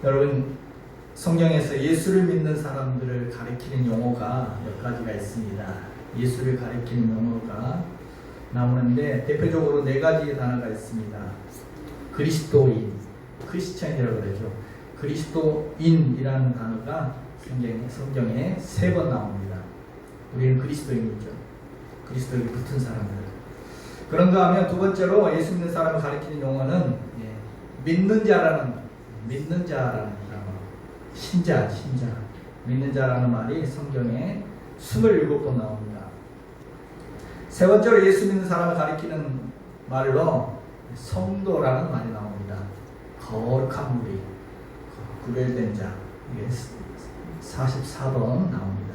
여러분, 성경에서 예수를 믿는 사람들을 가리키는 용어가 몇 가지가 있습니다. 예수를 가리키는 용어가 나오는데 대표적으로 4가지의 단어가 있습니다. 그리스도인, 크리스천이라고 그러죠. 그리스도인이라는 단어가 성경에 3번 나옵니다. 우리는 그리스도인이죠. 그리스도에게 붙은 사람들. 그런가 하면 두 번째로 예수 믿는 사람을 가리키는 용어는 믿는 자라는 단어, 신자, 믿는 자라는 말이 성경에 27번 나옵니다. 세 번째로 예수 믿는 사람을 가리키는 말로 성도라는 말이 나옵니다. 거룩한 무리, 구별된 자, 이게 44번 나옵니다.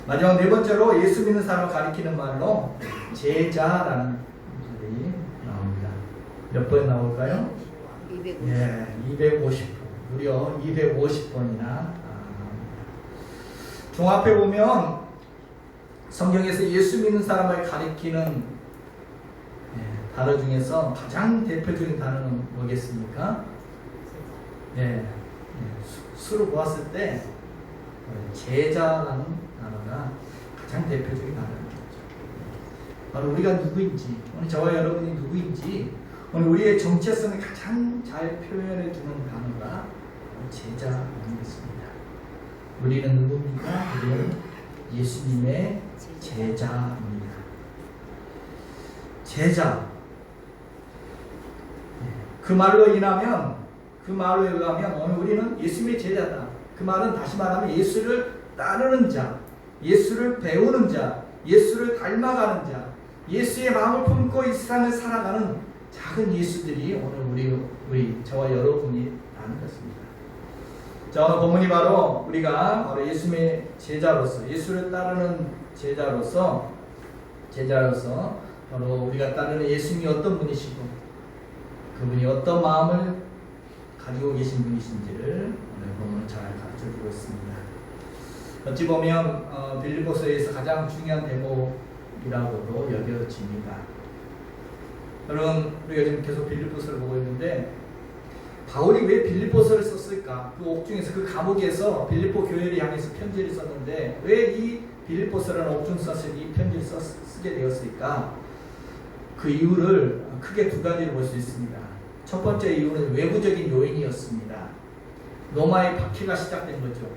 마지막 4번째로 예수 믿는 사람을 가리키는 말로 제자라는 말이 나옵니다. 몇 번 나올까요? 250. 예, 250번, 무려 250번이나. 종합해 보면 성경에서 예수 믿는 사람을 가리키는 단어 중에서 가장 대표적인 단어는 뭐겠습니까? 수로 보았을 때 제자라는 단어가 가장 대표적인 단어입니다. 바로 우리가 누구인지, 오늘 저와 여러분이 누구인지, 오늘 우리의 정체성을 가장 잘 표현해 주는 단어가 제자입니다. 우리는 누굽니까? 우리는 예수님의 제자입니다. 제자. 그 말로 의하면 오늘 우리는 예수님의 제자다. 그 말은 다시 말하면 예수를 따르는 자, 예수를 배우는 자, 예수를 닮아가는 자, 예수의 마음을 품고 이 세상을 살아가는 작은 예수들이 오늘 우리 저와 여러분이 라는 것입니다. 자, 오늘 본문이 바로 우리가 예수님의 제자로서, 예수를 따르는 제자로서 바로 우리가 따르는 예수님이 어떤 분이시고 그분이 어떤 마음을 가지고 계신 분이신지를 오늘 본문은 잘 가르쳐주고 있습니다. 어찌 보면 빌립보서에서 가장 중요한 대목이라고도 여겨집니다. 여러분, 우리가 지금 계속 빌립보서를 보고 있는데 바울이 왜 빌립보서를 썼을까? 그 옥중에서, 그 감옥에서 빌립보 교회를 향해서 편지를 썼는데 왜 이 빌립보서라는 옥중 썼을 이 편지를 쓰게 되었을까? 그 이유를 크게 2가지로 볼 수 있습니다. 첫 번째 이유는 외부적인 요인이었습니다. 로마의 박해가 시작된 거죠.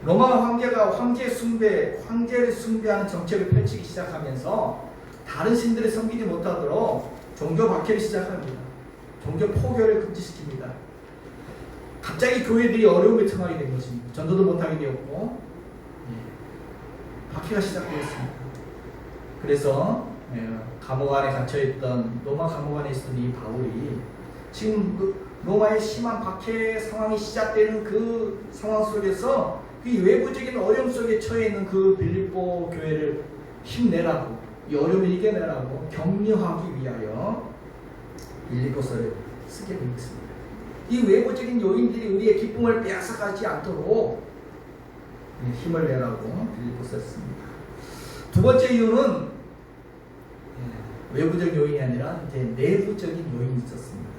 로마 황제가 황제를 숭배하는 정책을 펼치기 시작하면서 다른 신들을 섬기지 못하도록 종교 박해를 시작합니다. 종교 포교를 금지시킵니다. 갑자기 교회들이 어려움을 처하게 된 것입니다. 전도도 못하게 되었고 박해가 시작되었습니다. 그래서 감옥 안에 갇혀있던, 로마 감옥 안에 있었던 이 바울이 지금 로마의 심한 박해 상황이 시작되는 그 상황 속에서 그 외부적인 어려움 속에 처해 있는 그 빌립보 교회를 힘내라고, 이 어려움을 이겨내라고 격려하기 위하여 빌립보서를 쓰게 된 것입니다. 이 외부적인 요인들이 우리의 기쁨을 빼앗아가지 않도록 힘을 내라고 빌립보서를 씁니다. 두 번째 이유는 외부적 요인이 아니라 내부적인 요인이 있었습니다.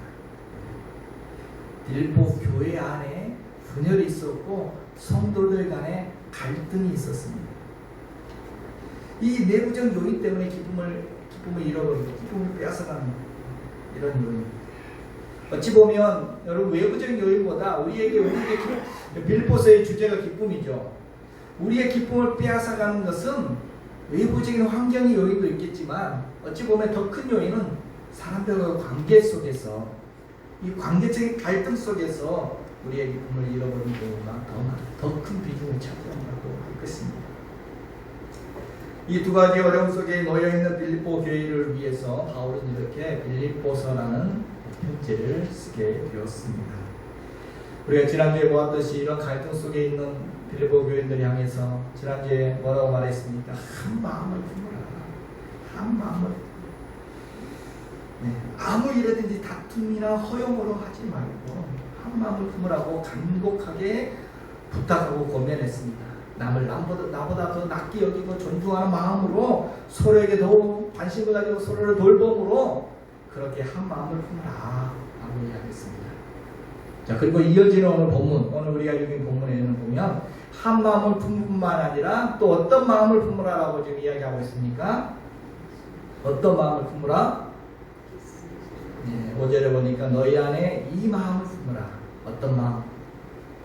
빌립보 교회 안에 분열이 있었고 성도들 간에 갈등이 있었습니다. 이 내부적 요인 때문에 기쁨을 잃어버리고 기쁨을 빼앗아가는 이런 요인. 어찌 보면 여러분, 외부적인 요인보다 우리의 빌립보서의 주제가 기쁨이죠. 우리의 기쁨을 빼앗아가는 것은 외부적인 환경의 요인도 있겠지만 어찌 보면 더 큰 요인은 사람들과의 관계 속에서, 이 관계적인 갈등 속에서 우리의 기쁨을 잃어버리는 경우가 더 큰 비중을 차지한다고 할 것입니다. 이 2가지 어려움 속에 놓여있는 빌립보 교회를 위해서 바울은 이렇게 빌립보서라는 편지를 쓰게 되었습니다. 우리가 지난주에 보았듯이 이런 갈등 속에 있는 빌립보 교인들 향해서 지난주에 뭐라고 말했습니까? 한 마음을 품어라. 한 마음을. 아무 일이든지 다툼이나 허용으로 하지 말고 한 마음을 품으라고 간곡하게 부탁하고 권면했습니다. 남을 나보다 더 낫게 여기고 존중하는 마음으로 서로에게 더욱 관심을 가지고 서로를 돌봄으로 그렇게 한 마음을 품으라 라고 이야기했습니다. 자, 그리고 이어지는 오늘 본문, 오늘 우리가 읽은 본문에는 보면 한 마음을 품뿐만 아니라 또 어떤 마음을 품으라라고 지금 이야기하고 있습니까? 어떤 마음을 품으라? 5절에 보니까 너희 안에 이 마음을 품으라. 어떤 마음?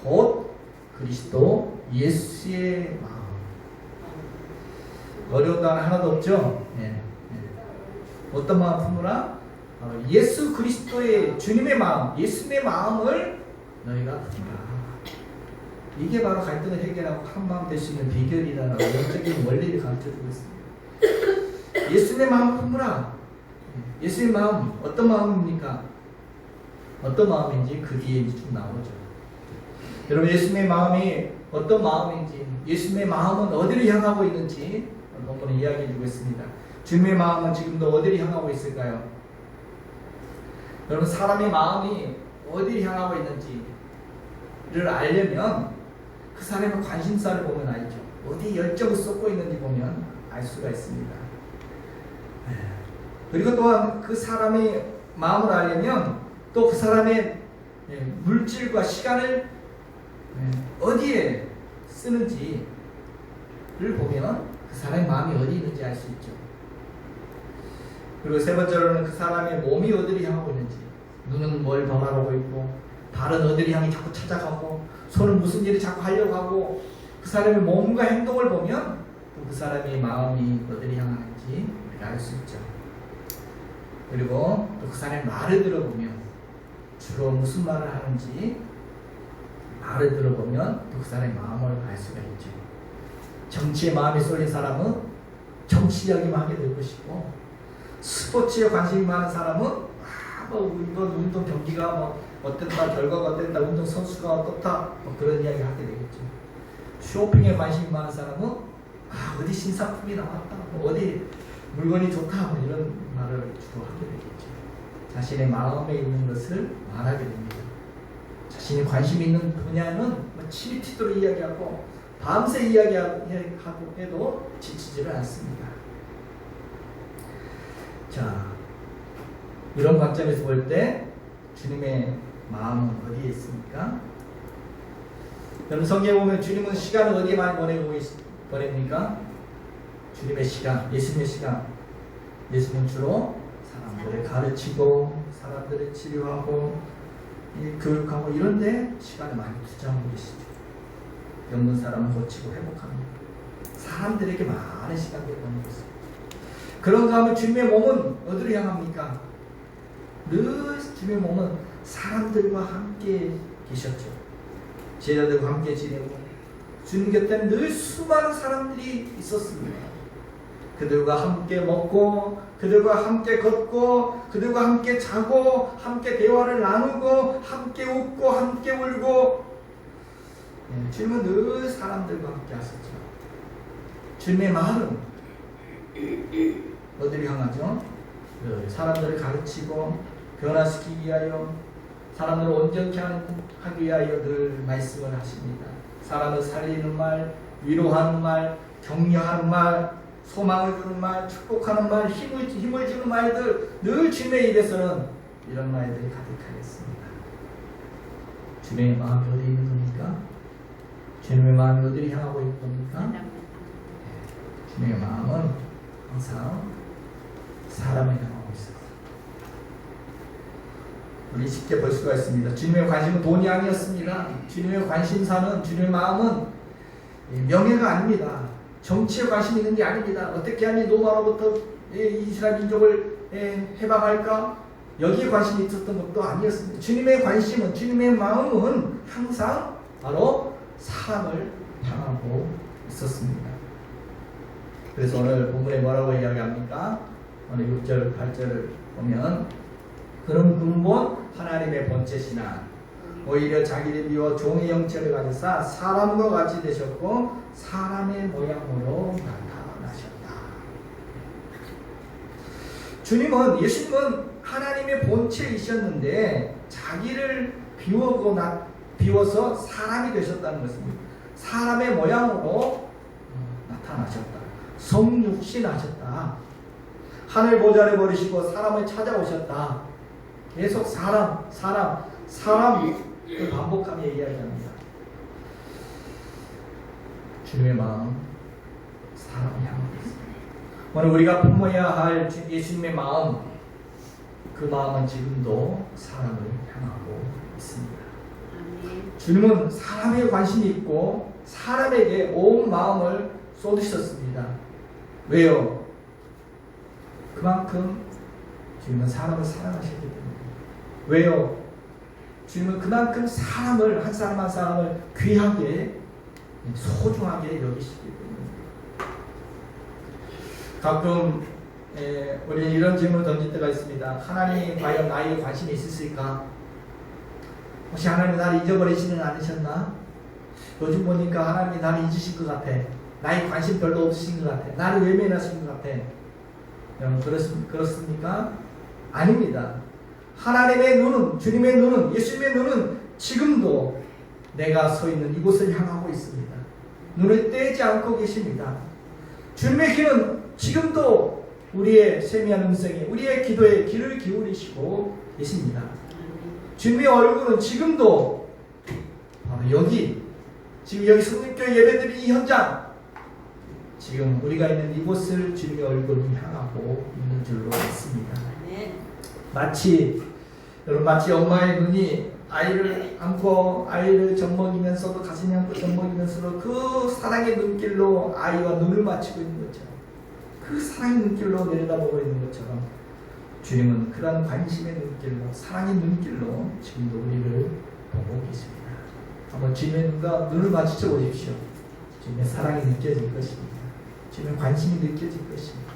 곧 그리스도 예수의 마음. 어려운 단어 하나도 없죠? 어떤 마음 품으라? 예수 그리스도의 주님의 마음, 예수님의 마음을 너희가 품으라. 이게 바로 갈등을 해결하고 한 마음 될 수 있는 비결이라는 영적인 원리를 가르쳐주고 있습니다. 예수님의 마음을 품으라. 예수님의 마음, 어떤 마음입니까? 어떤 마음인지 그 뒤에 쭉 나오죠. 여러분, 예수님의 마음이 어떤 마음인지, 예수님의 마음은 어디를 향하고 있는지 본문에 이야기해 주고 있습니다. 주님의 마음은 지금도 어디를 향하고 있을까요? 여러분, 사람의 마음이 어디를 향하고 있는지를 알려면 그 사람의 관심사를 보면 알죠. 어디 열정을 쏟고 있는지 보면 알 수가 있습니다. 그리고 또한 그 사람의 마음을 알려면 또 그 사람의 물질과 시간을 어디에 쓰는지를 보면 그 사람의 마음이 어디 있는지 알 수 있죠. 그리고 세 번째로는 그 사람의 몸이 어디를 향하고 있는지, 눈은 뭘 바라보고 있고, 발은 어디를 향해 자꾸 찾아가고, 손은 무슨 일을 자꾸 하려고 하고, 그 사람의 몸과 행동을 보면 또 그 사람의 마음이 어디를 향하는지 우리가 알 수 있죠. 그리고 또 그 사람의 말을 들어보면 주로 무슨 말을 하는지 말을 들어보면 또 그 사람의 마음을 알 수가 있죠. 정치에 마음이 쏠린 사람은 정치 이야기만 하게 될 것이고, 스포츠에 관심이 많은 사람은 이번 운동 경기가 어땠다, 결과가 어땠다, 운동 선수가 어떻다, 그런 이야기 하게 되겠죠. 쇼핑에 관심이 많은 사람은 어디 신상품이 나왔다, 어디 물건이 좋다, 이런 말을 주로 하게 되겠죠. 자신의 마음에 있는 것을 말하게 됩니다. 자신이 관심 있는 분야는 치리티도로 이야기하고 밤새 이야기하고 해도 지치지를 않습니다. 자, 이런 관점에서 볼 때 주님의 마음은 어디에 있습니까? 여러분, 성경에 보면 주님은 시간을 어디에 많이 보냅니까? 주님의 시간, 예수님의 시간. 예수님은 주로 사람들을 가르치고 사람들을 치료하고 교육하고 이런 데 시간을 많이 투자하고 계시죠. 병든 사람을 고치고 회복합니다. 사람들에게 많은 시간을 보내고 있습니다. 그런 가운데 주님의 몸은 어디로 향합니까? 늘 주님의 몸은 사람들과 함께 계셨죠. 제자들과 함께 지내고 주님 곁에는 늘 수많은 사람들이 있었습니다. 그들과 함께 먹고 그들과 함께 걷고 그들과 함께 자고 함께 대화를 나누고 함께 웃고 함께 울고, 주님은 늘 사람들과 함께 하셨죠. 주님의 말은 어디를 향하죠? 사람들을 가르치고 변화시키기 위하여, 사람들을 온전케 하기 위하여 늘 말씀을 하십니다. 사람을 살리는 말, 위로하는 말, 격려하는 말, 소망을 주는 말, 축복하는 말, 힘을 주는 말들, 늘 주님의 입에서는 이런 말들이 가득하겠습니다. 주님의 마음이 어디 있는 겁니까? 주님의 마음이 어디를 향하고 있는 겁니까? 주님의 마음은 항상 사람을 향하고 있어요. 우리 쉽게 볼 수가 있습니다. 주님의 관심은 돈이 아니었습니다. 주님의 관심사는, 주님의 마음은 명예가 아닙니다. 정치에 관심이 있는 게 아닙니다. 어떻게 하면 로마로부터 이스라엘 민족을 해방할까? 여기에 관심이 있었던 것도 아니었습니다. 주님의 관심은, 주님의 마음은 항상 바로 사람을 향하고 있었습니다. 그래서 오늘 본문에 뭐라고 이야기합니까? 오늘 6절, 8절을 보면, 그런 근본 하나님의 본체 신앙, 오히려 자기를 비워 종의 형체를 가지사 사람과 같이 되셨고 사람의 모양으로 나타나셨다. 주님은, 예수님은 하나님의 본체이셨는데 자기를 비워서 사람이 되셨다는 것입니다. 사람의 모양으로 나타나셨다. 성육신하셨다. 하늘 보좌를 버리시고 사람을 찾아오셨다. 계속 사람 그 반복하며 이야기합니다. 주님의 마음, 사람을 향하고 있습니다. 오늘 우리가 품어야 할 예수님의 마음, 그 마음은 지금도 사람을 향하고 있습니다. 주님은 사람에 관심이 있고 사람에게 온 마음을 쏟으셨습니다. 왜요? 그만큼 주님은 사람을 사랑하셨기 때문에. 왜요? 주님은 그만큼 사람을, 한 사람 한 사람을 귀하게, 소중하게 여기시기 때문에. 가끔 우리는 이런 질문을 던질 때가 있습니다. 하나님이 과연 나에게 관심이 있으실까? 혹시 하나님이 나를 잊어버리지는 않으셨나? 요즘 보니까 하나님이 나를 잊으신 것 같아. 나에 관심 별로 없으신 것 같아. 나를 외면하신 것 같아. 여러분 그렇습니까? 아닙니다. 하나님의 눈은, 주님의 눈은, 예수님의 눈은 지금도 내가 서 있는 이곳을 향하고 있습니다. 눈을 떼지 않고 계십니다. 주님의 귀는 지금도 우리의 세미한 음성에, 우리의 기도에 귀를 기울이시고 계십니다. 주님의 얼굴은 지금도 바로 여기, 지금 여기 성립교회 예배드리는 이 현장, 지금 우리가 있는 이곳을 주님의 얼굴이 향하고 있는 줄로 믿습니다. 마치 엄마의 눈이 아이를 안고 아이를 젖먹이면서도 가슴에 안고 젖먹이면서도 그 사랑의 눈길로 아이와 눈을 맞추고 있는 것처럼, 그 사랑의 눈길로 내려다보고 있는 것처럼 주님은 그런 관심의 눈길로, 사랑의 눈길로 지금도 우리를 보고 계십니다. 한번 주님의 눈과 눈을 마주쳐 보십시오. 주님의 사랑이 느껴질 것입니다. 주님의 관심이 느껴질 것입니다.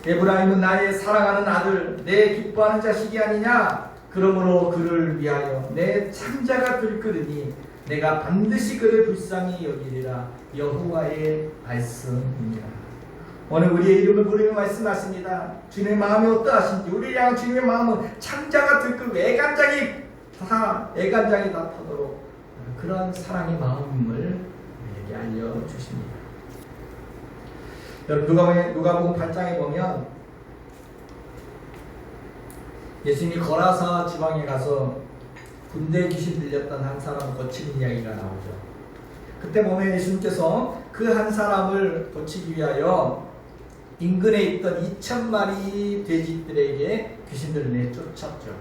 에브라임은 나의 사랑하는 아들, 내 기뻐하는 자식이 아니냐? 그러므로 그를 위하여 내 창자가 들끓으니 내가 반드시 그를 불쌍히 여기리라. 여호와의 말씀입니다. 오늘 우리의 이름을 부르며 말씀하십니다. 주님의 마음이 어떠하신지, 우리를 향한 주님의 마음은 창자가 들끓고 애간장이 다 터도록 그런 사랑의 마음임을 우리에게 알려주십니다. 여러분 누가복음 8장에 보면 예수님이 거라사 지방에 가서 군대 귀신 들렸던 한 사람을 고치는 이야기가 나오죠. 그때 보면 예수님께서 그 한 사람을 고치기 위하여 인근에 있던 2,000마리 돼지들에게 귀신들을 내쫓았죠.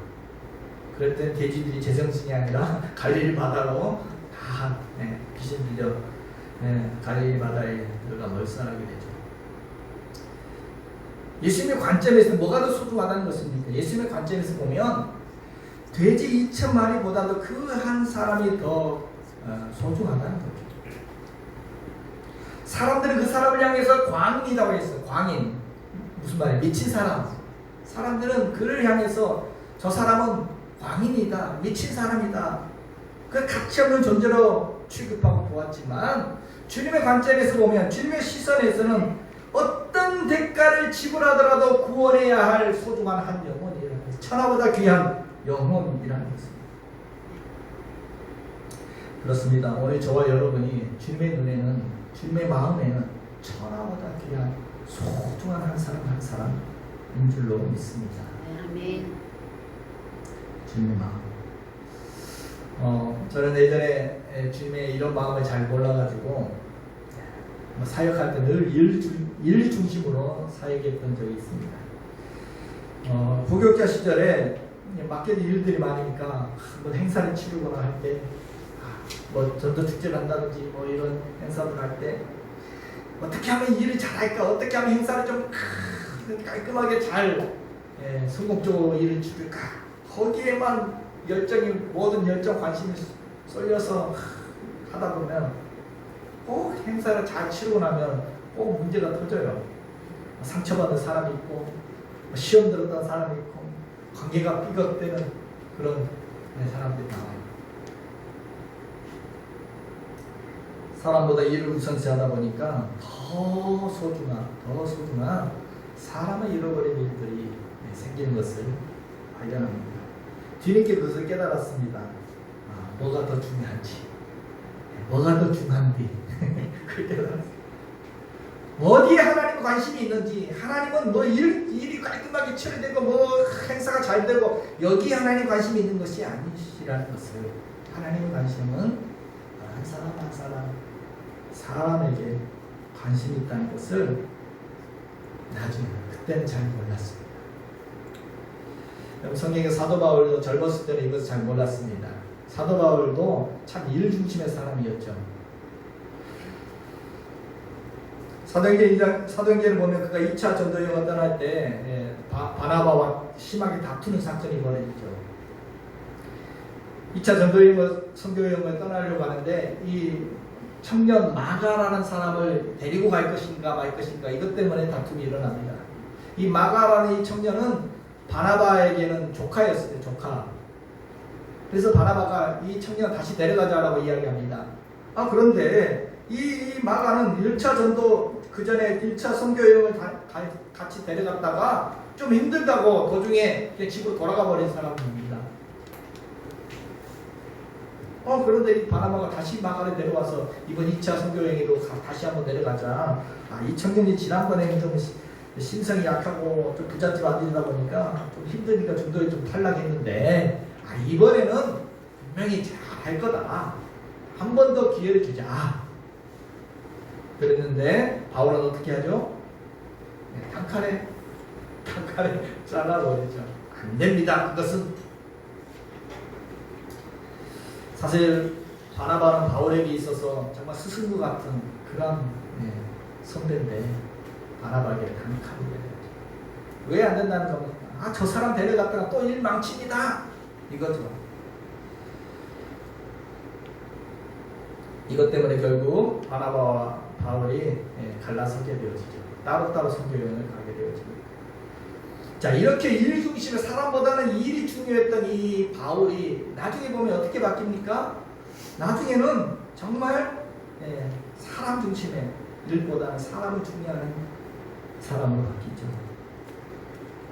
그랬더니 돼지들이 제정신이 아니라 갈릴리 바다로 다 귀신 들려 갈릴리 바다에 들어가 멀선하게 되죠. 예수님의 관점에서 뭐가 더 소중하다는 것입니까? 예수님의 관점에서 보면 돼지 2,000마리보다도 그 한 사람이 더 소중하다는 거죠. 사람들은 그 사람을 향해서 광인이라고 했어요. 광인. 무슨 말이에요? 미친 사람. 사람들은 그를 향해서 저 사람은 광인이다. 미친 사람이다. 그 가치없는 존재로 취급하고 보았지만 주님의 관점에서 보면, 주님의 시선에서는 어떤 대가를 지불하더라도 구원해야 할 소중한 한 영혼이라는 것입니다. 천하보다 귀한 영혼이라는 것입니다. 그렇습니다. 오늘 저와 여러분이 주님의 눈에는, 주님의 마음에는 천하보다 귀한 소중한 한 사람인 줄로 믿습니다. 아멘. 주님의 마음. 저는 예전에 주님의 이런 마음을 잘 몰라가지고 사역할 때 늘 일 중심으로 사역했던 적이 있습니다. 부교육자 시절에 맡겨진 일들이 많으니까 뭐 행사를 치르거나 할 때, 뭐 전도 축제를 한다든지 뭐 이런 행사를 할 때 어떻게 하면 일을 잘할까, 어떻게 하면 행사를 좀 깔끔하게 잘 성공적으로 일을 치를까, 거기에만 모든 열정 관심이 쏠려서 하다 보면 꼭 행사를 잘 치르고 나면 꼭 문제가 터져요. 상처받은 사람이 있고, 시험 들었던 사람이 있고, 관계가 삐걱대는 그런 사람들이 나와요. 사람보다 일을 우선시하다 보니까 더 소중한 사람을 잃어버린 일들이 생기는 것을 발견합니다. 뒤늦게 그것을 깨달았습니다. 뭐가 더 중요한지, 뭐가 더 중요한지 그걸 깨달았습니다. 어디에 하나님 관심이 있는지, 하나님은 뭐 일이 깔끔하게 처리되고 뭐 행사가 잘 되고 여기 하나님 관심이 있는 것이 아니시라는 것을, 하나님의 관심은 한 사람 한 사람 사람에게 관심이 있다는 것을 나중에 그때는 잘 몰랐습니다. 성경의 사도 바울도 젊었을 때는 이것을 잘 몰랐습니다. 사도 바울도 참 일 중심의 사람이었죠. 사도행전을 보면 그가 2차 전도 여행을 떠날 때 바나바와 심하게 다투는 사건이 벌어지죠. 2차 전도 여행을, 선교 여행을 떠나려고 하는데 이 청년 마가라는 사람을 데리고 갈 것인가 말 것인가 이것 때문에 다툼이 일어납니다. 이 마가라는 이 청년은 바나바에게는 조카였어요. 조카. 그래서 바나바가 이 청년 다시 데려가자라고 이야기합니다. 그런데 이 마가는 1차 전도 그 전에 1차 선교 여행을 같이 데려갔다가 좀 힘들다고 도중에 집으로 돌아가 버린 사람입니다. 그런데 이 바나바가 다시 마가를 데려와서 이번 2차 선교 여행에도 다시 한번 내려가자. 이 청년이 지난번에는 좀 심성이 약하고 좀 부잣집 아들이다 보니까 좀 힘드니까 중도에 좀 탈락했는데 이번에는 분명히 잘 할 거다. 한 번 더 기회를 주자. 그랬는데 바울은 어떻게 하죠? 단칼에 잘라버리죠. 안 됩니다. 그것은 사실 바나바는 바울에게 있어서 정말 스승과 같은 그런 선배인데 바나바에게 단칼에 왜 안 된다는 겁니까? 저 사람 데려갔다가 또 일 망칩니다. 이거죠. 이것 때문에 결국 바나바와 바울이 갈라서게 되어지죠. 따로따로 선교 여행을 가게 되어집니다. 자, 이렇게 일 중심의 사람보다는 일이 중요했던 이 바울이 나중에 보면 어떻게 바뀝니까? 나중에는 정말 사람 중심의 일보다는 사람을 중요하는 사람으로 바뀌죠.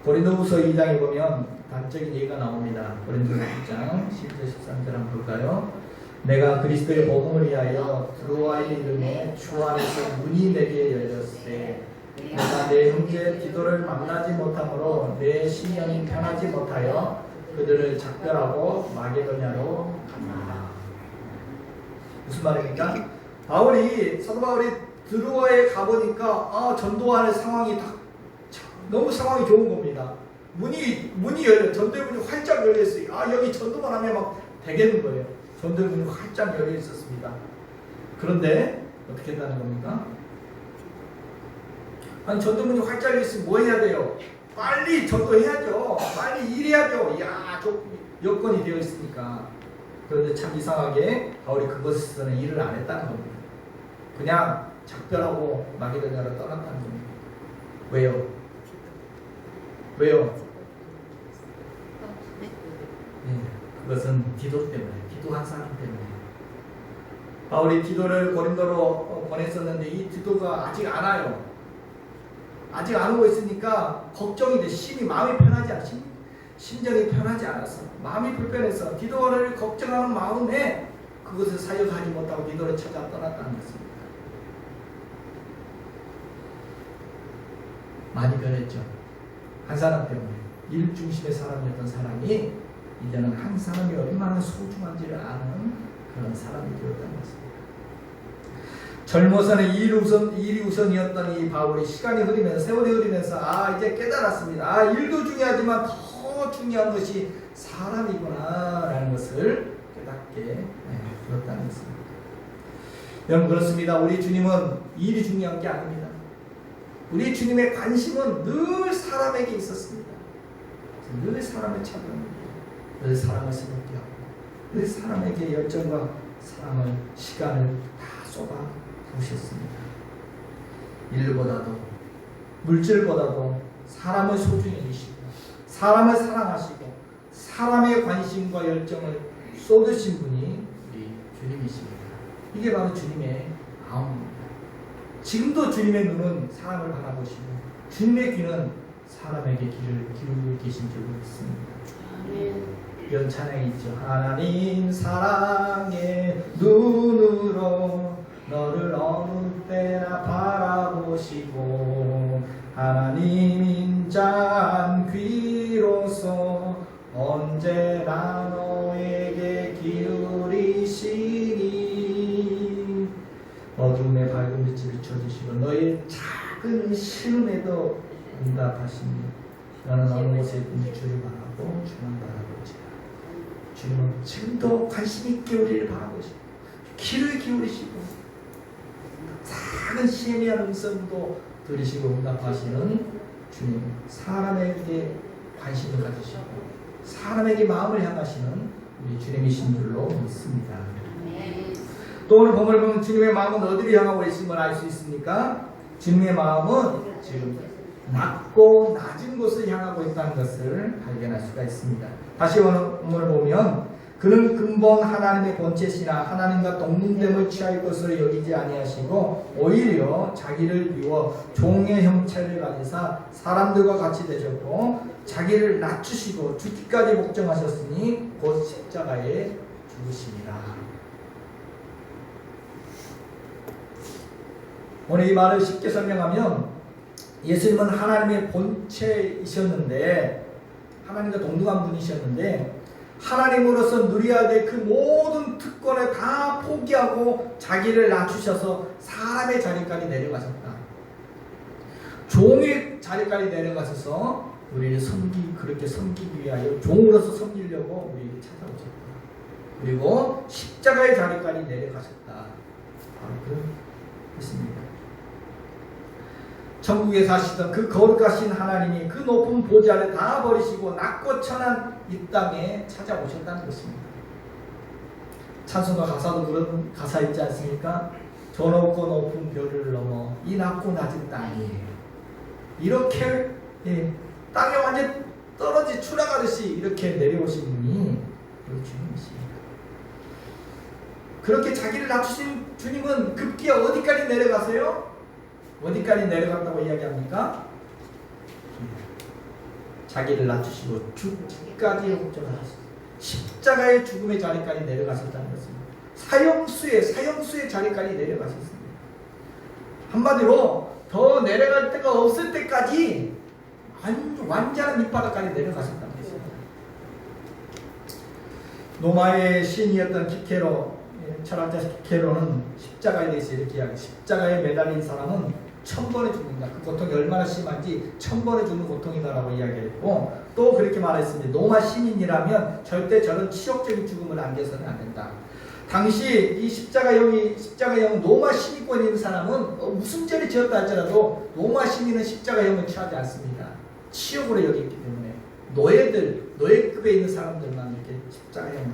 고린도후서 2장에 보면 단적인 예가 나옵니다. 고린도후서 2장 10절 13절 한번 볼까요? 내가 그리스도의 복음을 위하여 드로아의 이름에 주 안에서 문이 내게 열렸으되 내가 내 형제 디도를 만나지 못함으로 내 심령이 편하지 못하여 그들을 작별하고 마게도냐로 갑니다. 무슨 말입니까? 사도 바울이 드로아에 가보니까 전도하는 상황이 너무 상황이 좋은 겁니다. 문이 열려, 전도문이 활짝 열려 있어요. 여기 전도만 하면 막 되겠는 거예요. 전도문이 활짝 열려 있었습니다. 그런데 어떻게 했다는 겁니까? 전도문이 활짝 열려 있으면 뭐 해야 돼요? 빨리 전도해야죠. 빨리 일해야죠. 여건이 되어 있으니까. 그런데 참 이상하게 바울이 그것에서는 일을 안 했다는 겁니다. 그냥 작별하고 마게도냐로 떠났다는 겁니다. 왜요? 그것은 디도 때문에, 디도 한 사람 때문에. 바울이 디도를 고린도로 보냈었는데 이 디도가 아직 안 와요. 아직 안 오고 있으니까 걱정이 돼. 마음이 편하지 않습니다. 심정이 편하지 않았어. 마음이 불편해서 디도를 걱정하는 마음에 그것을 사역하지 못하고 디도를 찾아 떠났다는 것입니다. 많이 변했죠. 한 사람 때문에. 일 중심의 사람이었던 사람이 이제는 한 사람이 얼마나 소중한지를 아는 그런 사람이 되었다는 것입니다. 젊어서는 일이 우선이었던 이 바울이 시간이 흐르면서, 세월이 흐르면서 이제 깨달았습니다. 일도 중요하지만 더 중요한 것이 사람이구나 라는 것을 깨닫게 되었다는 것입니다. 여러분, 그렇습니다. 우리 주님은 일이 중요한 게 아닙니다. 우리 주님의 관심은 늘 사람에게 있었습니다. 늘 사람을 찾는, 늘 사람을 새롭게 하고, 늘 사람에게 열정과 사랑을, 시간을 다 쏟아 부으셨습니다. 일보다도, 물질보다도 사람을 소중히 여기시고, 사람을 사랑하시고, 사람의 관심과 열정을 쏟으신 분이 우리 주님이십니다. 이게 바로 주님의 마음입니다. 지금도 주님의 눈은 사람을 바라보시고 주님의 귀는 사람에게 귀를 기울이고 계신 줄 믿습니다. 이런 찬양이 있죠. 하나님 사랑의 눈으로 너를 어느 때나 바라보시고 하나님 인자한 귀로 주옵소서. 언제나 너에게 기울이시니 어둠의 밝은 빛을 비춰주시고 너의 작은 시름에도 응답하시니 나는 어느 곳에 있든지 주를 바라고 주만 바라보지라. 주님은 지금도 관심 있게 우리를 바라보시고 귀를 기울이시고 작은 시험의 음성도 들으시고 응답하시는 주님, 사람에게 관심을 가지시고 사람에게 마음을 향하시는 우리 주님이신 줄로 믿습니다. 또 오늘 본문을 보면 주님의 마음은 어디를 향하고 있음을 알 수 있습니까? 주님의 마음은 지금 낮고 낮은 곳을 향하고 있다는 것을 발견할 수가 있습니다. 다시 본문을 보면 그는 근본 하나님의 본체시나 하나님과 동등됨을 취할 것으로 여기지 아니하시고 오히려 자기를 비워 종의 형체를 가지사 사람들과 같이 되셨고 자기를 낮추시고 죽기까지 복종하셨으니 곧 십자가에 죽으시니라. 오늘 이 말을 쉽게 설명하면 예수님은 하나님의 본체이셨는데 하나님과 동등한 분이셨는데 하나님으로서 누려야 될 그 모든 특권을 다 포기하고 자기를 낮추셔서 사람의 자리까지 내려가셨다. 종의 자리까지 내려가셔서 우리를 그렇게 섬기기 위하여 종으로서 섬기려고 우리를 찾아오셨다. 그리고 십자가의 자리까지 내려가셨다. 바로 그 뜻입니다. 천국에 사시던 그 거룩하신 하나님이 그 높은 보좌를 다 버리시고 낮고 천한 이 땅에 찾아오셨다는 것입니다. 찬송가 가사도 그런 가사 있지 않습니까? 저 높고 높은 별을 넘어 이 낮고 낮은 땅이에요. 이렇게 땅에 완전 떨어지 추락하듯이 이렇게 내려오신 분이 우리 주님이십니다. 그렇게 자기를 낮추신 주님은 급기야 어디까지 내려가세요? 어디까지 내려갔다고 이야기합니까? 자기를 낮추시고 죽기까지 복종하셨습니다. 십자가의 죽음의 자리까지 내려가셨다는 것입니다. 사형수의 자리까지 내려가셨습니다. 한마디로 더 내려갈 데가 없을 때까지 완전한 밑바닥까지 내려가셨다는 것입니다. 로마의 신이었던 키케로, 철학자 키케로는 십자가에 대해서 이렇게 이야기합니다. 십자가에 매달린 사람은 1000번에 죽는다. 그 고통이 얼마나 심한지 1000번에 죽는 고통이다라고 이야기했고 또 그렇게 말했습니다. 로마 시민이라면 절대 저런 치욕적인 죽음을 안겨서는 안 된다. 당시 이 십자가형은 로마 시민권이 있는 사람은 무슨 죄를 지었다 할지라도 로마 시민은 십자가형을 취하지 않습니다. 치욕으로 여기기 때문에 노예급에 있는 사람들만 이렇게 십자가형을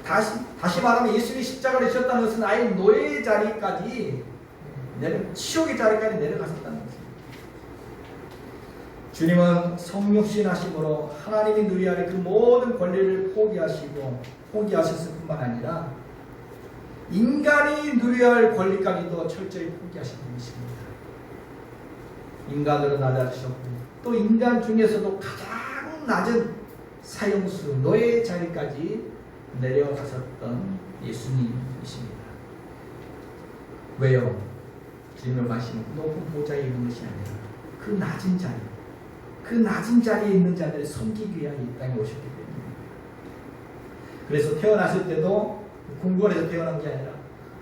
다시 말하면 예수님이 십자가를 지었다는 것은 아예 노예의 자리까지 치욕의 자리까지 내려가셨다는 것입니다. 주님은 성육신하심으로 하나님이 누려야 할 그 모든 권리를 포기하셨을 뿐만 아니라 인간이 누려야 할 권리까지도 철저히 포기하신 분이십니다. 인간으로 낮아지셨고 또 인간 중에서도 가장 낮은 사형수 노예의 자리까지 내려가셨던 예수님이십니다. 왜요? 주님의 말씀은 높은 보좌에 있는 것이 아니라 그 낮은 자리에 있는 자들을 섬기기 위하여 이 땅에 오셨기 때문입니다. 그래서 태어났을 때도 궁궐에서 태어난 게 아니라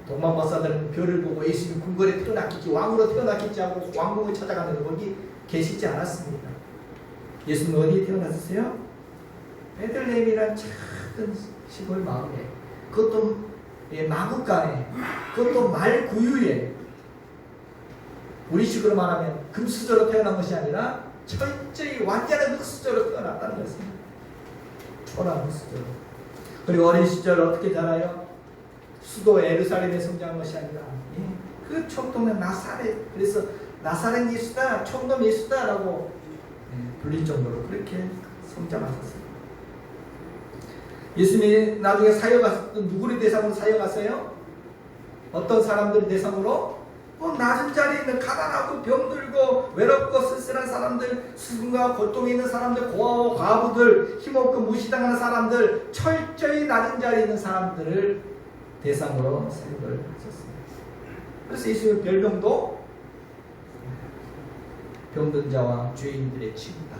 동방 박사들은 별을 보고 예수님 궁궐에 태어났겠지 왕으로 태어났겠지 하고 왕궁을 찾아가는데 거기 계시지 않았습니다. 예수님 어디에 태어났으세요? 베들레헴이란 작은 시골 마을에 그것도 마구간에 그것도 말 구유에 우리식으로 말하면 금수저로 태어난 것이 아니라 철저히 완전한 흙수저로 태어났다는 것입니다. 초라한 흙수저로. 그리고 어린 시절 어떻게 자라요? 수도 예루살렘에 성장한 것이 아니라 그 총동네 나사렛, 그래서 나사렛 예수다, 총돔 예수다라고 불릴 정도로 그렇게 성장하셨어요. 예수님이 나중에 사역하셨던 누구를 대상으로 사역하세요? 어떤 사람들을 대상으로? 낮은 자리에 있는 가난하고 병들고 외롭고 쓸쓸한 사람들, 수금과 고통이 있는 사람들, 고아와 과부들, 힘없고 무시당하는 사람들, 철저히 낮은 자리에 있는 사람들을 대상으로 사역을 하셨습니다. 그래서 예수님의 별명도 병든 자와 죄인들의 친구다.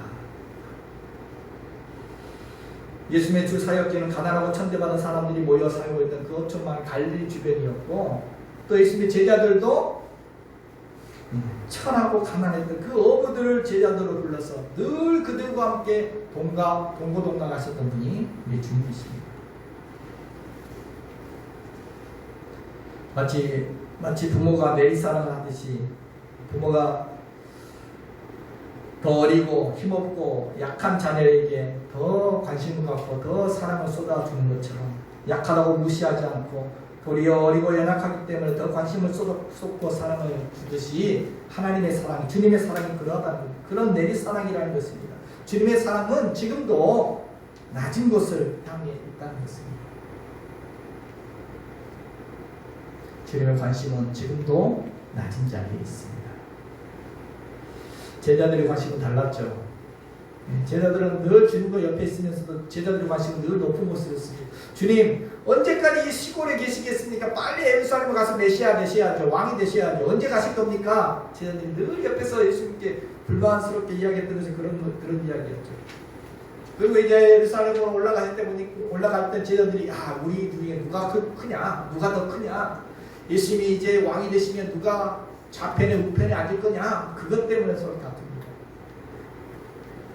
예수님의 주 사역지는 가난하고 천대받은 사람들이 모여 살고 있던 그 엄청난 갈릴리 주변이었고, 또 예수님의 제자들도 천하고 가난했던 그 어부들을 제자들로 불러서 늘 그들과 함께 동고동락하셨던 분이 우리 주님이십니다. 마치 부모가 내리사랑을 하듯이, 부모가 더 어리고 힘없고 약한 자녀에게 더 관심을 갖고 더 사랑을 쏟아주는 것처럼, 약하다고 무시하지 않고 도리어 어리고 연약하기 때문에 더 관심을 쏟고 사랑을 주듯이, 하나님의 사랑, 주님의 사랑이 그런 내리사랑이라는 것입니다. 주님의 사랑은 지금도 낮은 곳을 향해 있다는 것입니다. 주님의 관심은 지금도 낮은 자리에 있습니다. 제자들의 관심은 달랐죠. 제자들은 늘 주님과 옆에 있으면서도 제자들의 관심은 늘 높은 곳이었습니다. 주님, 언제까지 이 시골에 계시겠습니까? 빨리 예루살렘에 가서 메시아 되셔야죠. 왕이 되셔야죠. 언제 가실 겁니까? 제자들이 늘 옆에서 예수님께 불만스럽게 이야기했던 것이 그런 이야기였죠. 그리고 이제 예루살렘으로 올라갈 때 제자들이, 우리 중에 누가 크냐? 누가 더 크냐? 예수님이 이제 왕이 되시면 누가 좌편에 우편에 앉을 거냐? 그것 때문에 서로 다툽니다.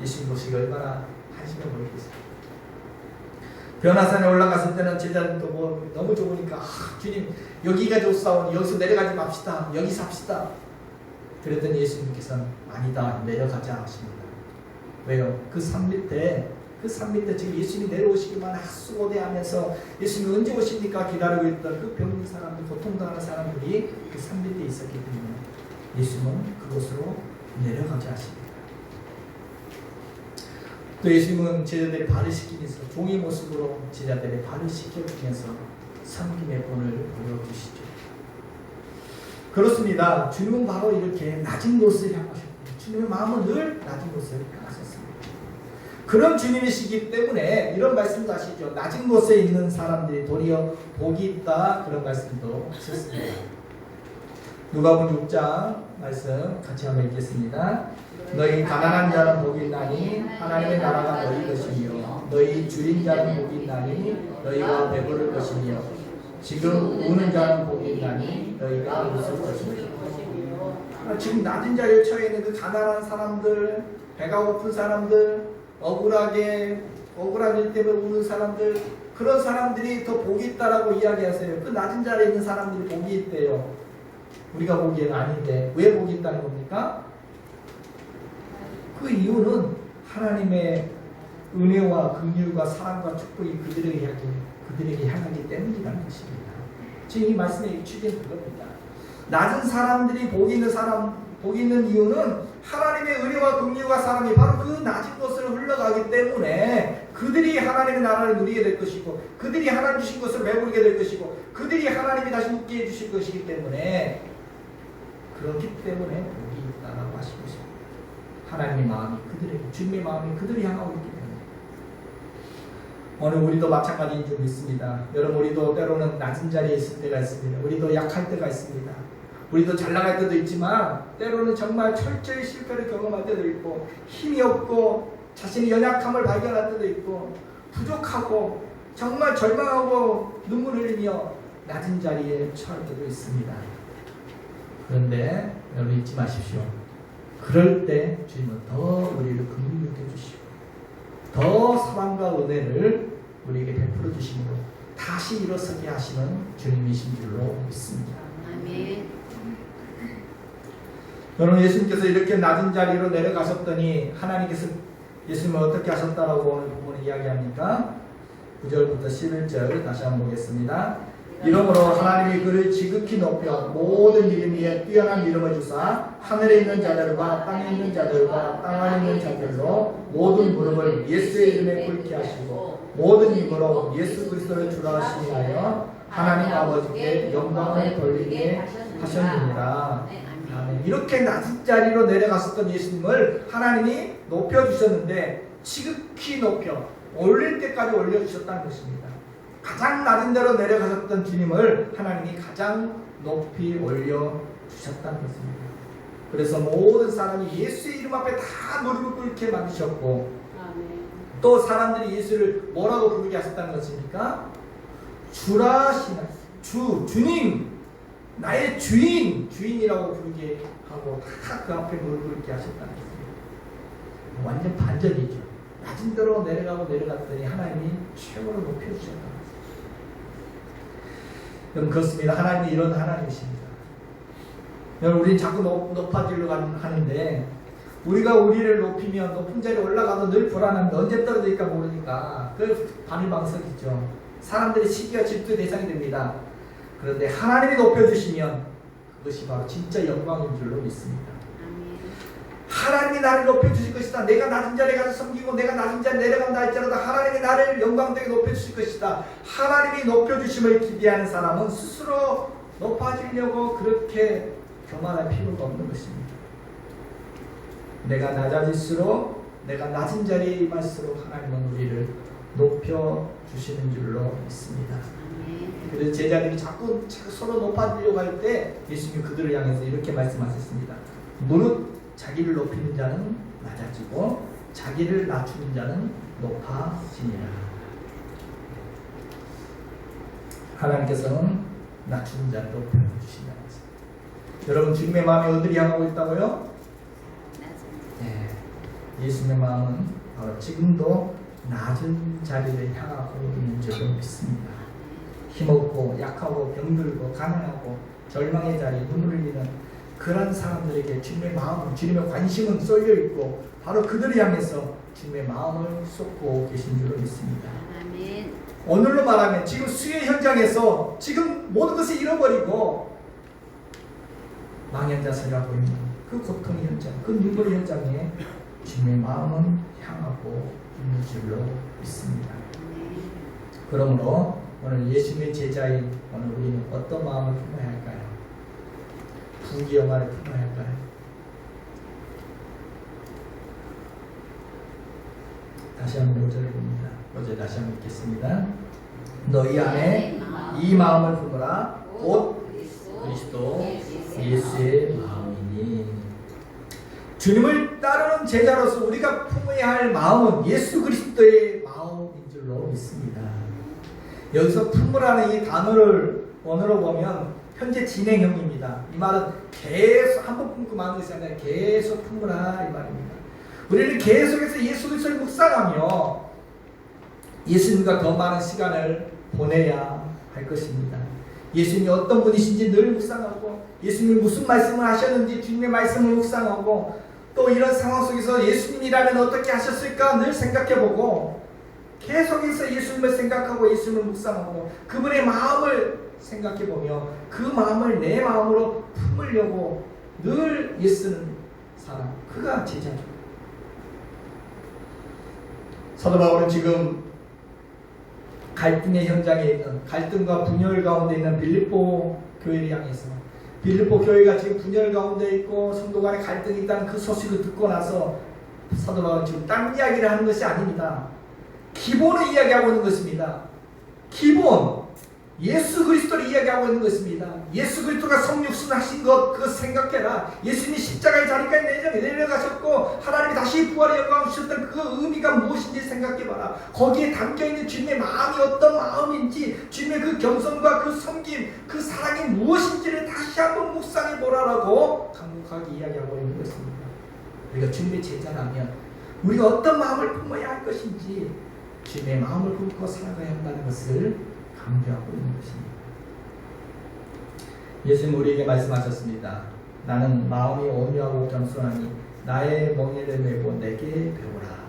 예수님 모시기 얼마나 한심해 보이겠어요. 변화산에 올라갔을 때는 제자들도 너무 좋으니까, 주님 여기가 좋사오니 여기서 내려가지 맙시다. 여기 삽시다. 그랬더니 예수님께서는 아니다, 내려가자 하십니다. 왜요? 그 산 밑에 지금 예수님이 내려오시기만 핫수고대하면서 예수님이 언제 오십니까 기다리고 있던 그 병든 사람들, 고통당하는 사람들이 그 산 밑에 있었기 때문에 예수님은 그곳으로 내려가자 하십니다. 또 예수님은 제자들의 발을 씻기면서 종의 모습으로 제자들의 발을 씻겨주면서 섬김의 본을 보여주시죠. 그렇습니다. 주님은 바로 이렇게 낮은 곳을 향하셨고, 주님의 마음은 늘 낮은 곳을 향하셨습니다. 그런 주님이시기 때문에 이런 말씀도 하시죠. 낮은 곳에 있는 사람들이 도리어 복이 있다, 그런 말씀도 하셨습니다. 누가복음 6장 말씀 같이 한번 읽겠습니다. 너희 가난한 자는 복이 있나니 하나님의 나라가 너희 것이며, 너희 줄인 자는 복이 있나니 너희가 배부를 것이며, 지금 우는 자는 복이 있나니 너희가 웃을 것이며. 지금 낮은 자리에 처해 있는 그 가난한 사람들, 배가 고픈 사람들, 억울하기 때문에 우는 사람들, 그런 사람들이 더 복이 있다라고 이야기하세요. 그 낮은 자리에 있는 사람들이 복이 있대요. 우리가 보기에는 아닌데 왜 복이 있다는 겁니까? 그 이유는 하나님의 은혜와 긍휼과 사랑과 축복이 그들에게 향하기 때문이라는 것입니다. 지금 이 말씀의 취지는 그겁니다. 낮은 사람들이 복이 있는 이유는 하나님의 은혜와 긍휼과 사랑이 바로 그 낮은 곳을 흘러가기 때문에 그들이 하나님의 나라를 누리게 될 것이고, 그들이 하나님 주신 것을 배부르게 될 것이고, 그들이 하나님이 다시 웃게 해주실 것이기 때문에, 그렇기 때문에 복이 있다라고 하시고 있습니다. 하나님의 마음이 그들에게, 주님의 마음이 그들을 향하고 있기 때문에. 오늘 우리도 마찬가지인 줄 믿습니다. 여러분, 우리도 때로는 낮은 자리에 있을 때가 있습니다. 우리도 약할 때가 있습니다. 우리도 잘 나갈 때도 있지만 때로는 정말 철저히 실패를 경험할 때도 있고, 힘이 없고 자신의 연약함을 발견할 때도 있고, 부족하고 정말 절망하고 눈물 흘리며 낮은 자리에 처할 때도 있습니다. 그런데 여러분 잊지 마십시오. 그럴 때 주님은 더 우리를 긍휼히 여겨주시고 더 사랑과 은혜를 우리에게 베풀어 주심으로 다시 일어서게 하시는 주님이신 줄로 믿습니다. 아멘. 여러분, 예수님께서 이렇게 낮은 자리로 내려가셨더니 하나님께서 예수님을 어떻게 하셨다라고 오늘 부분을 이야기합니까? 9절부터 11절 다시 한번 보겠습니다. 이러므로 하나님이 그를 지극히 높여 모든 이름 위에 뛰어난 이름을 주사 하늘에 있는 자들과 땅에 있는 자들과 땅 안에 있는 자들로 모든 무릎을 예수의 이름에 꿇게 하시고 모든 입으로 예수 그리스도를 주라 하시니하여 하나님 아버지께 영광을 돌리게 하셨느니라. 이렇게 낮은 자리로 내려갔었던 예수님을 하나님이 높여주셨는데 지극히 높여 올릴 때까지 올려주셨다는 것입니다. 가장 낮은 데로 내려가셨던 주님을 하나님이 가장 높이 올려주셨다는 것입니다. 그래서 모든 사람이 예수의 이름 앞에 다 무릎을 꿇게 만드셨고, 또 사람들이 예수를 뭐라고 부르게 하셨다는 것입니까? 주라 신하, 주님, 나의 주인이라고 부르게 하고 다 그 앞에 무릎 꿇게 하셨다는 것입니다. 완전 반전이죠. 낮은 데로 내려갔더니 하나님이 최고로 높여주셨다는 것입니다. 여러분 그렇습니다. 하나님이 이런 하나님이십니다. 여러분 우리는 자꾸 높아지려고 하는데 우리가 우리를 높이면 높은 자리에 올라가도 늘 불안합니다. 언제 떨어질까 모르니까 그 바늘방석이죠. 사람들의 시기와 질투의 대상이 됩니다. 그런데 하나님이 높여주시면 그것이 바로 진짜 영광인 줄로 믿습니다. 하나님이 나를 높여주실 것이다. 내가 낮은 자리에 가서 섬기고 내가 낮은 자리에 내려간다 할지라도 하나님이 나를 영광되게 높여주실 것이다. 하나님이 높여주심을 기대하는 사람은 스스로 높아지려고 그렇게 교만할 필요가 없는 것입니다. 내가 낮아질수록 내가 낮은 자리에 임할수록 하나님은 우리를 높여주시는 줄로 믿습니다. 그래서 제자들이 자꾸 서로 높아지려고 할 때 예수님이 그들을 향해서 이렇게 말씀하셨습니다. 무릇 자기를 높이는 자는 낮아지고 자기를 낮추는 자는 높아지니라. 하나님께서는 낮추는 자를 높여주신다는 것입니다. 여러분 주님의 마음이 어디를 향하고 있다고요? 네. 예수님의 마음은 바로 지금도 낮은 자리를 향하고 있는 줄로 믿습니다. 힘없고 약하고 병들고 가난하고 절망의 자리 눈물을 흘리는 그런 사람들에게 주님의 마음, 주님의 관심은 쏠려 있고 바로 그들을 향해서 주님의 마음을 쏟고 계신 줄로 믿습니다. 아멘. 오늘로 말하면 지금 수혜 현장에서 지금 모든 것을 잃어버리고 망연자실하고 있는 그 고통의 현장, 그 눈물의 현장에 주님의 마음은 향하고 있는 줄로 믿습니다. 그러므로 오늘 예수님의 제자인 오늘 우리는 어떤 마음을 품어야 할까요? 부귀영화를 품어야 할까요? 다시 한번 5절을 봅니다. 5절 다시 한번 읽겠습니다. 너희 안에 이 마음을 품으라. 곧 그리스도 예수의 마음이니. 주님을 따르는 제자로서 우리가 품어야 할 마음은 예수 그리스도의 마음인 줄로 믿습니다. 여기서 품으라는 이 단어를 원어로 보면 현재 진행형입니다. 이 말은 계속 한번 품고 마는 것이 아니라 계속 품으라 이 말입니다. 우리는 계속해서 예수 그리스도를 묵상하며 예수님과 더 많은 시간을 보내야 할 것입니다. 예수님이 어떤 분이신지 늘 묵상하고 예수님이 무슨 말씀을 하셨는지 주님의 말씀을 묵상하고 또 이런 상황 속에서 예수님이라면 어떻게 하셨을까 늘 생각해보고 계속해서 예수님을 생각하고 예수님을 묵상하고 그분의 마음을 생각해보며 그 마음을 내 마음으로 품으려고 늘 애쓰는 사람, 그가 제자죠. 사도 바울은 지금 갈등의 현장에 있는, 갈등과 분열 가운데 있는 빌립보 교회를 향해서, 빌립보 교회가 지금 분열 가운데 있고 성도 간에 갈등이 있다는 그 소식을 듣고 나서 사도 바울은 지금 딴 이야기를 하는 것이 아닙니다. 기본을 이야기하고 있는 것입니다. 기본 예수 그리스도를 이야기하고 있는 것입니다. 예수 그리스도가 성육신 하신 것 그거 생각해라. 예수님이 십자가의 자리까지 내려가셨고 하나님이 다시 부활의 영광을 주셨던 그 의미가 무엇인지 생각해봐라. 거기에 담겨있는 주님의 마음이 어떤 마음인지, 주님의 그 겸손과 그 섬김, 그 사랑이 무엇인지를 다시 한번 묵상해보라라고 강력하게 이야기하고 있는 것입니다. 우리가 주님의 제자라면 우리가 어떤 마음을 품어야 할 것인지 주님의 마음을 품고 살아가야 한다는 것을 강조하고 있는 것입니다. 예수님 우리에게 말씀하셨습니다. 나는 마음이 온유하고 겸손하니 나의 멍에를 메고 내게 배우라.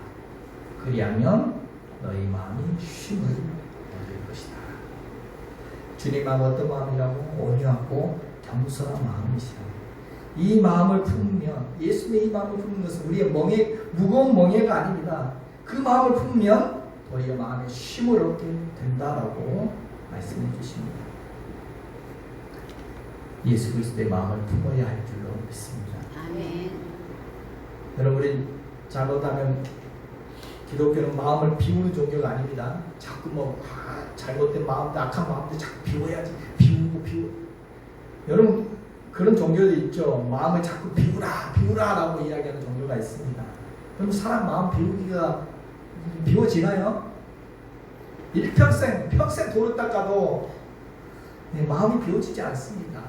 그리하면 너희 마음이 쉼을 얻을 것이다. 주님 마음 어떤 마음이라고? 온유하고 겸손한 마음이시다. 이 마음을 품으면, 예수님의 이 마음을 품는 것은 우리의 멍에, 무거운 멍에가 아닙니다. 그 마음을 품으면 우리의 마음에 쉼을 얻게 된다라고 말씀해 주십니다. 예수 그리스도의 마음을 품어야 할 줄로 믿습니다. 아멘. 여러분, 우리 잘못하면 기독교는 마음을 비우는 종교가 아닙니다. 자꾸 잘못된 마음들, 악한 마음들 자꾸 비워야지. 비우고. 여러분, 그런 종교도 있죠. 마음을 자꾸 비우라라고 이야기하는 종교가 있습니다. 그럼 사람 마음 비우기가 비워지나요? 평생 도로 닦아도 마음이 비워지지 않습니다.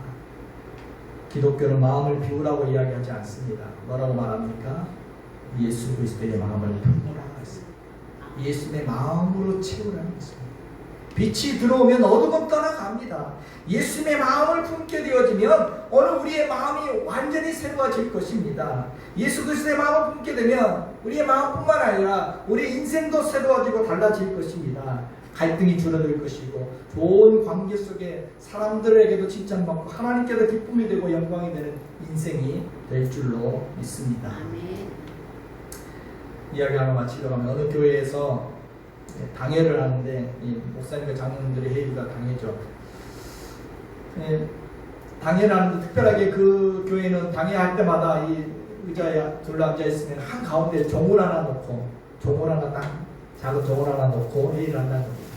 기독교는 마음을 비우라고 이야기하지 않습니다. 뭐라고 말합니까? 예수 그리스도의 마음을 품으라고 했습니다. 예수의 마음으로 채우라는 것입니다. 빛이 들어오면 어둠은 떠나갑니다. 예수님의 마음을 품게 되어지면 오늘 우리의 마음이 완전히 새로워질 것입니다. 예수 그리스도의 마음을 품게 되면 우리의 마음뿐만 아니라 우리 인생도 새로워지고 달라질 것입니다. 갈등이 줄어들 것이고 좋은 관계 속에 사람들에게도 칭찬받고 하나님께도 기쁨이 되고 영광이 되는 인생이 될 줄로 믿습니다. 아멘. 이야기 하나 마치려고 하면 어느 교회에서 당회를 하는데 이 목사님과 장로님들의 회의가 당회죠. 당회를 하는데 특별하게 그 교회는 당회할 때마다 이 의자에 둘러앉아 있으면 한 가운데 종을 하나 놓고 작은 종을 하나 놓고 회의를 한다는 겁니다.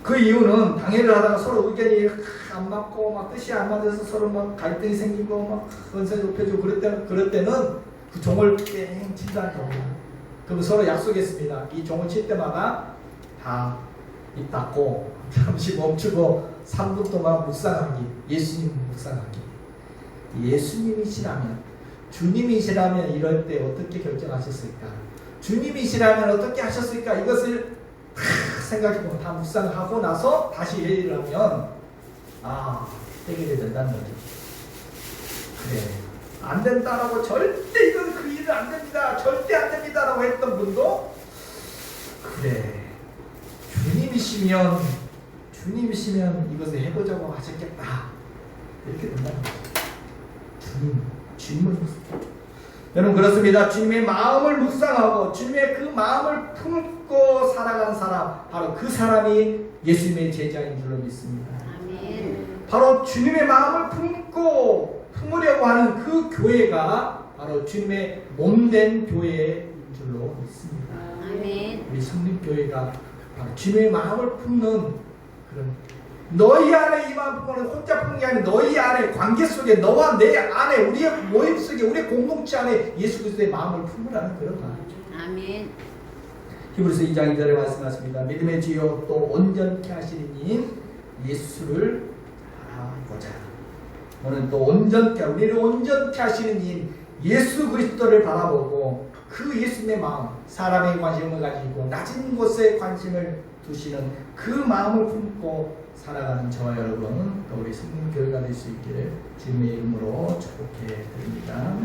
그 이유는 당회를 하다가 서로 의견이 안 맞고 막 뜻이 안 맞아서 서로 막 갈등이 생기고 막 언성이 높여지고 그럴 때는 그 종을 뺑 친다는 겁니다. 그럼 서로 약속했습니다. 이 종을 칠 때마다 다 입 닫고 잠시 멈추고 3분 동안 묵상하기. 예수님 묵상하기. 예수님이시라면, 주님이시라면 이럴 때 어떻게 결정하셨을까? 주님이시라면 어떻게 하셨을까? 이것을 생각해보면 다 묵상하고 나서 다시 회의를 하면 해결이 된다는 거죠. 그래, 안 된다라고 절대 이건 그 일은 안 됩니다. 절대 안 됩니다라고 했던 분도 그래, 주님이시면 이것을 해보자고 하셨겠다. 이렇게 된다는 거죠. 주님을 여러분 그렇습니다. 주님의 마음을 묵상하고 주님의 그 마음을 품고 살아가는 사람, 바로 그 사람이 예수님의 제자인 줄로 믿습니다. 아멘. 바로 주님의 마음을 품으려고 하는 그 교회가 바로 주님의 몸된 교회인 줄로 믿습니다. 아멘. 우리 성립교회가 바로 주님의 마음을 품는 그런, 너희 안에 이 마음 품는 혼자 품는 게 아니라 너희 안에 관계 속에 너와 내 안에 우리의 모임 속에 우리의 공동체 안에 예수 그리스도의 마음을 품으라는 그런 말이죠. 아멘. 히브리서 2장 2절에 말씀하십니다. 믿음의 주요 또 온전케 하시는 이인 예수를 바라보자. 오늘 또 우리를 온전케 하시는 이인 예수 그리스도를 바라보고 그 예수님의 마음, 사람의 관심을 가지고 낮은 곳에 관심을 두시는 그 마음을 품고 살아가는 저와 여러분, 또 우리 성림교회가 될 수 있기를 주님의 이름으로 축복해 드립니다.